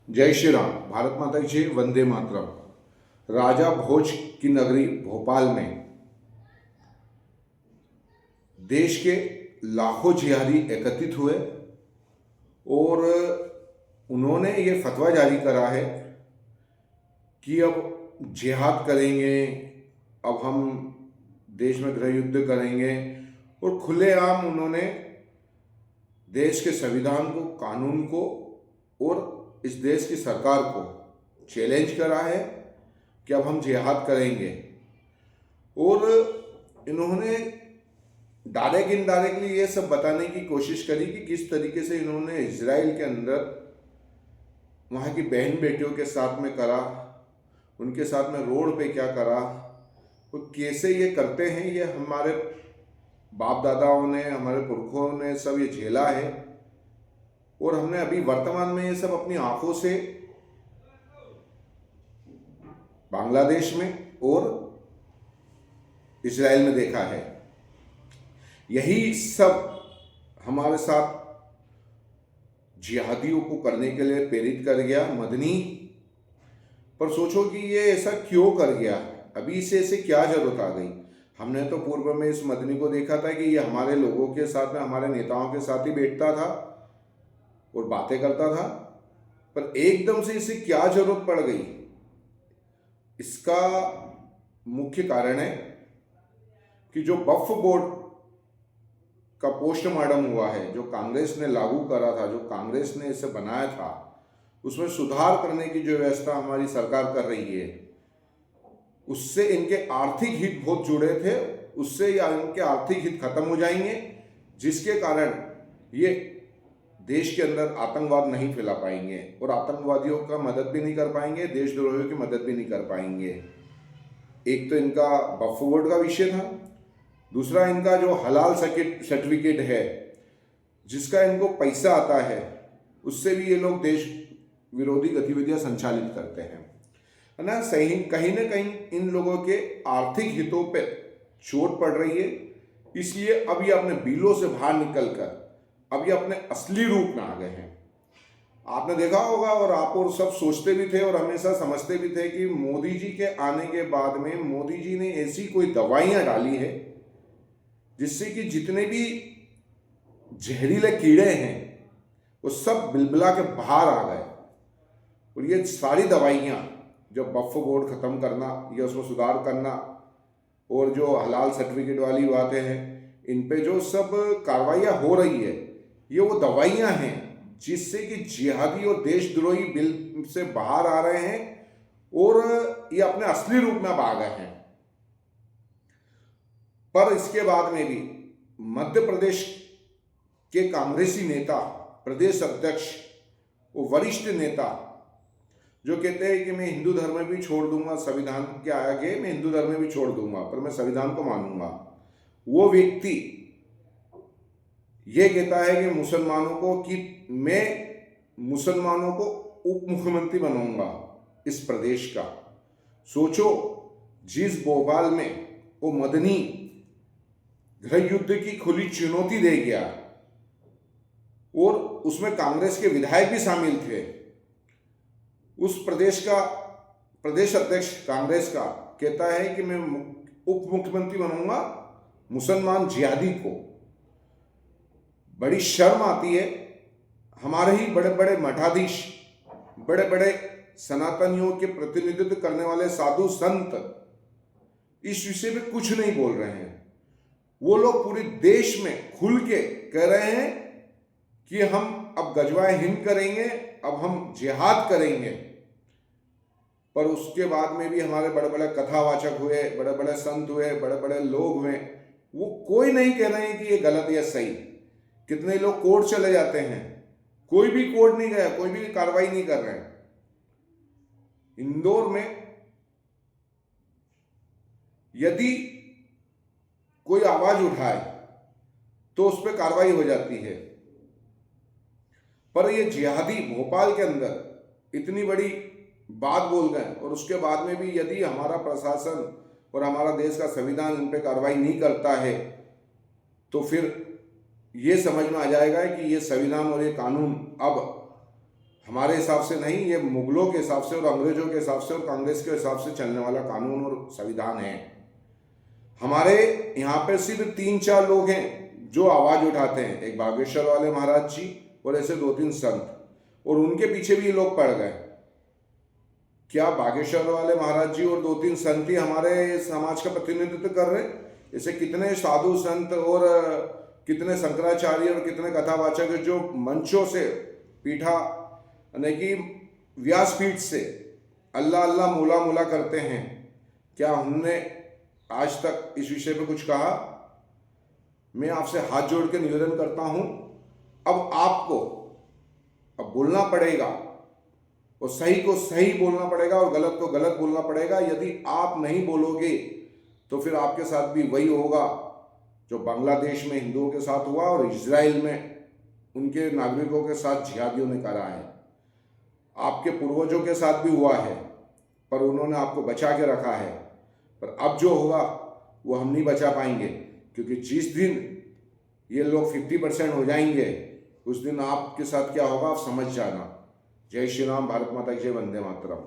जय श्री राम। भारत माता की जय। वंदे मातरम। राजा भोज की नगरी भोपाल में देश के लाखों जिहादी एकत्रित हुए और उन्होंने ये फतवा जारी करा है कि अब जिहाद करेंगे, अब हम देश में गृह युद्ध करेंगे। और खुलेआम उन्होंने देश के संविधान को, कानून को और इस देश की सरकार को चैलेंज करा है कि अब हम जिहाद करेंगे। और इन्होंने डायरेक्ट इनडायरेक्टली ये सब बताने की कोशिश करी कि किस तरीके से इन्होंने इजराइल के अंदर वहाँ की बहन बेटियों के साथ में करा, उनके साथ में रोड पे क्या करा, और कैसे ये करते हैं। ये हमारे बाप दादाओं ने, हमारे पुरखों ने सब ये झेला है और हमने अभी वर्तमान में ये सब अपनी आंखों से बांग्लादेश में और इजराइल में देखा है। यही सब हमारे साथ जिहादियों को करने के लिए प्रेरित कर गया मदनी। पर सोचो कि ये ऐसा क्यों कर गया, अभी इसे क्या जरूरत आ गई। हमने तो पूर्व में इस मदनी को देखा था कि ये हमारे लोगों के साथ में, हमारे नेताओं के साथ ही बैठता था और बातें करता था। पर एकदम से इसे क्या जरूरत पड़ गई, इसका मुख्य कारण है कि जो वक्फ बोर्ड का पोस्टमार्टम हुआ है, जो कांग्रेस ने लागू करा था, जो कांग्रेस ने इसे बनाया था, उसमें सुधार करने की जो व्यवस्था हमारी सरकार कर रही है, उससे इनके आर्थिक हित बहुत जुड़े थे। उससे या इनके आर्थिक हित खत्म हो जाएंगे, जिसके कारण ये देश के अंदर आतंकवाद नहीं फैला पाएंगे और आतंकवादियों का मदद भी नहीं कर पाएंगे, देशद्रोहियों की मदद भी नहीं कर पाएंगे। एक तो इनका वक्फ बोर्ड का विषय था, दूसरा इनका जो हलाल सर्टिफिकेट है, जिसका इनको पैसा आता है, उससे भी ये लोग देश विरोधी गतिविधियां संचालित करते हैं, है ना। सही कहीं ना कहीं इन लोगों के आर्थिक हितों पे चोट पड़ रही है। इसलिए अब ये अपने बिलों से बाहर निकलकर अब ये अपने असली रूप में आ गए हैं। आपने देखा होगा और आप और सब सोचते भी थे और हमेशा समझते भी थे कि मोदी जी के आने के बाद में मोदी जी ने ऐसी कोई दवाइयां डाली है जिससे कि जितने भी जहरीले कीड़े हैं वो सब बिलबिला के बाहर आ गए। और ये सारी दवाइयां, जो वक्फ बोर्ड खत्म करना या उसमें सुधार करना और जो हलाल सर्टिफिकेट वाली बातें हैं, इन पे जो सब कार्रवाइयां हो रही है, ये वो दवाइयां हैं जिससे कि जिहादी और देशद्रोही बिल से बाहर आ रहे हैं और ये अपने असली रूप में अब आ गए हैं। पर इसके बाद में भी मध्य प्रदेश के कांग्रेसी नेता, प्रदेश अध्यक्ष, वो वरिष्ठ नेता जो कहते हैं कि मैं हिंदू धर्म भी छोड़ दूंगा, संविधान के आगे मैं हिंदू धर्म भी छोड़ दूंगा, पर मैं संविधान को मानूंगा, वो व्यक्ति ये कहता है कि मुसलमानों को कि मैं मुसलमानों को उप मुख्यमंत्री बनाऊंगा इस प्रदेश का। सोचो, जिस भोपाल में वो मदनी गृह युद्ध की खुली चुनौती दे गया और उसमें कांग्रेस के विधायक भी शामिल थे, उस प्रदेश का प्रदेश अध्यक्ष कांग्रेस का कहता है कि मैं उप मुख्यमंत्री बनाऊंगा मुसलमान जिहादी को। बड़ी शर्म आती है। हमारे ही बड़े बड़े मठाधीश, बड़े बड़े सनातनियों के प्रतिनिधित्व करने वाले साधु संत इस विषय में कुछ नहीं बोल रहे हैं। वो लोग पूरे देश में खुल के कह रहे हैं कि हम अब गजवाए हिंद करेंगे, अब हम जिहाद करेंगे। पर उसके बाद में भी हमारे बड़े बड़े कथावाचक हुए, बड़े बड़े संत हुए, बड़े बड़े लोग हुए, वो कोई नहीं कह रहे हैं कि ये गलत या सही। कितने लोग कोर्ट चले जाते हैं, कोई भी कोर्ट नहीं गया, कोई भी कार्रवाई नहीं कर रहे हैं। इंदौर में यदि कोई आवाज उठाए तो उस पर कार्रवाई हो जाती है। पर ये जिहादी भोपाल के अंदर इतनी बड़ी बात बोल गए और उसके बाद में भी यदि हमारा प्रशासन और हमारा देश का संविधान इन पर कार्रवाई नहीं करता है, तो फिर ये समझ में आ जाएगा कि ये संविधान और ये कानून अब हमारे हिसाब से नहीं, ये मुगलों के हिसाब से और अंग्रेजों के हिसाब से और कांग्रेस के हिसाब से चलने वाला कानून और संविधान है। हमारे यहाँ पे सिर्फ 3-4 लोग हैं जो आवाज उठाते हैं, एक बागेश्वर वाले महाराज जी और ऐसे 2-3 संत, और उनके पीछे भी ये लोग पड़ गए। क्या बागेश्वर वाले महाराज जी और 2-3 संत ही हमारे समाज का प्रतिनिधित्व कर रहे? ऐसे कितने साधु संत और कितने शंकराचार्य और कितने कथावाचक जो मंचों से, पीठा यानी कि व्यासपीठ से अल्लाह अल्लाह मूला मूला करते हैं, क्या उन्होंने आज तक इस विषय पे कुछ कहा? मैं आपसे हाथ जोड़ के निवेदन करता हूं, अब आपको अब बोलना पड़ेगा और सही को सही बोलना पड़ेगा और गलत को गलत बोलना पड़ेगा। यदि आप नहीं बोलोगे तो फिर आपके साथ भी वही होगा जो बांग्लादेश में हिंदुओं के साथ हुआ और इजराइल में उनके नागरिकों के साथ जिहादियों ने करा है। आपके पूर्वजों के साथ भी हुआ है, पर उन्होंने आपको बचा के रखा है। पर अब जो होगा वो हम नहीं बचा पाएंगे, क्योंकि जिस दिन ये लोग 50% हो जाएंगे उस दिन आपके साथ क्या होगा आप समझ जाना। जय श्री राम, भारत माता की जय, वंदे मातरम।